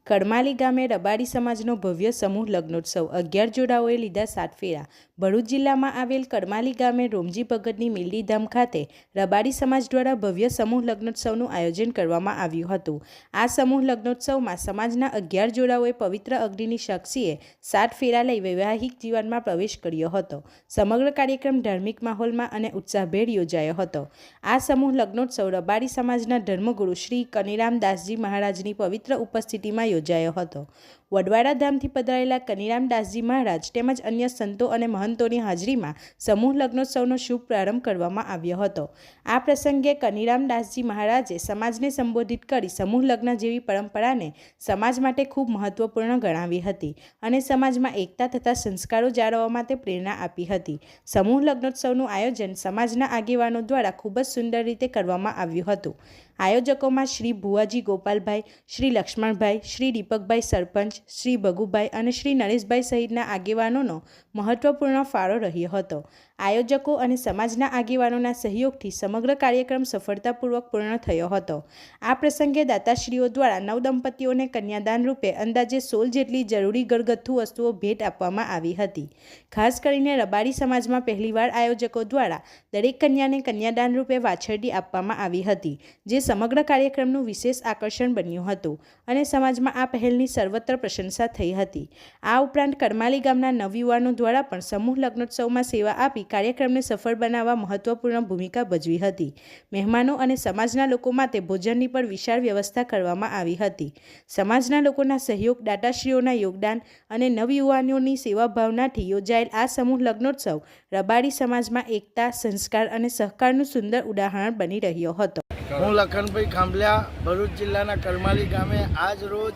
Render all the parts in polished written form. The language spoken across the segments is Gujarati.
કડમાલી ગામે રબારી સમાજનો ભવ્ય સમૂહ લગ્નોત્સવ 11 જોડાઓએ લીધા 7 ફેરા। ભરૂચ જિલ્લામાં આવેલ કડમાલી ગામે રોમજી ભગતની મિલડીધામ ખાતે રબારી સમાજ દ્વારા ભવ્ય સમૂહ લગ્નોત્સવનું આયોજન કરવામાં આવ્યું હતું। આ સમૂહ લગ્નોત્સવમાં સમાજના 11 જોડાઓએ પવિત્ર અગ્નિની સાક્ષીએ 7 ફેરા લઈ વૈવાહિક જીવનમાં પ્રવેશ કર્યો હતો। સમગ્ર કાર્યક્રમ ધાર્મિક માહોલમાં અને ઉત્સાહભેર યોજાયો હતો। આ સમૂહ લગ્નોત્સવ રબારી સમાજના ધર્મગુરુ શ્રી કનીરામ દાસજી મહારાજની પવિત્ર ઉપસ્થિતિમાં યોજાયો હતો। વડવાડા ધામથી પધારેલા કનીરામ દાસજી મહારાજ તેમજ અન્ય સંતો અને મહંતોની હાજરીમાં સમૂહ લગ્નોત્સવનો શુભ પ્રારંભ કરવામાં આવ્યો હતો। આ પ્રસંગે કનીરામ દાસજી મહારાજે સમાજને સંબોધિત કરી સમૂહ લગ્ન જેવી પરંપરાને સમાજ માટે ખૂબ મહત્વપૂર્ણ ગણાવી હતી અને સમાજમાં એકતા તથા સંસ્કારો જાળવવા માટે પ્રેરણા આપી હતી। સમૂહ લગ્નોત્સવનું આયોજન સમાજના આગેવાનો દ્વારા ખૂબ જ સુંદર રીતે કરવામાં આવ્યું હતું। આયોજકોમાં શ્રી ભુવાજી ગોપાલભાઈ, શ્રી લક્ષ્મણભાઈ, શ્રી દીપકભાઈ સરપંચ, શ્રી ભગુભાઈ અને શ્રી નરેશભાઈ સહિતના આગેવાનોનો મહત્વપૂર્ણ ફાળો રહ્યો હતો। આયોજકો અને સમાજના આગેવાનોના સહયોગથી સમગ્ર કાર્યક્રમ સફળતાપૂર્વક પૂર્ણ થયો હતો। આ પ્રસંગે દાતાશ્રીઓ દ્વારા નવદંપતીઓને કન્યાદાન રૂપે અંદાજે 16 જેટલી જરૂરી ઘરગથ્થુ વસ્તુઓ ભેટ આપવામાં આવી હતી। ખાસ કરીને રબારી સમાજમાં પહેલીવાર આયોજકો દ્વારા દરેક કન્યાને કન્યાદાન રૂપે વાછરડી આપવામાં આવી હતી, જે સમગ્ર કાર્યક્રમનું વિશેષ આકર્ષણ બન્યું હતું અને સમાજમાં આ પહેલની સર્વત્ર પ્રશંસા થઈ હતી। આ ઉપરાંત કડમાલી ગામના નવયુવાનો દ્વારા પણ સમૂહ લગ્નોત્સવમાં સેવા આપી કાર્યક્રમને સફળ બનાવવા મહત્વપૂર્ણ ભૂમિકા ભજવી હતી। મહેમાનો અને સમાજના લોકો માટે ભોજનની પણ વિશાળ વ્યવસ્થા કરવામાં આવી હતી। સમાજના લોકોના સહયોગ, દાતાશ્રીઓના યોગદાન અને નવયુવાનોની સેવા ભાવનાથી યોજાયેલ આ સમૂહ લગ્નોત્સવ રબારી સમાજમાં એકતા, સંસ્કાર અને સહકારનું સુંદર ઉદાહરણ બની રહ્યો હતો। હું લખનભાઈ ખાંભલિયા, ભરૂચ જિલ્લાના કડમાલી ગામે આજ રોજ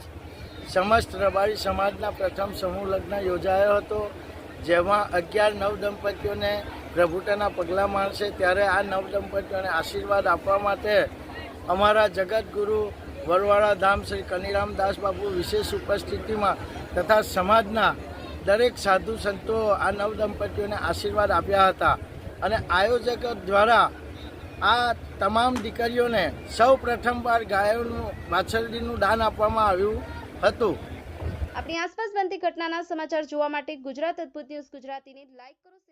સમસ્ત રબારી સમાજના પ્રથમ સમૂહ લગ્ન યોજાયો હતો, જેમાં 11 નવદંપતીઓને પ્રભુતાના પગલાં મારશે। ત્યારે આ નવદંપતીઓને આશીર્વાદ આપવા માટે અમારા જગતગુરુ વરવાડા ધામ શ્રી કનીરામ દાસ બાપુ વિશેષ ઉપસ્થિતિમાં તથા સમાજના દરેક સાધુ સંતો આ નવદંપતીઓને આશીર્વાદ આપ્યા હતા અને આયોજકો દ્વારા આ તમામ દીકરીઓને સૌ પ્રથમવાર ગાયોનું વાછરડીનું દાન આપવામાં આવ્યું હતું। આપણી આસપાસ બનતી ઘટનાના સમાચાર જોવા માટે ગુજરાત અદ્ભુત ન્યૂઝ ગુજરાતીને લાઈક કરો।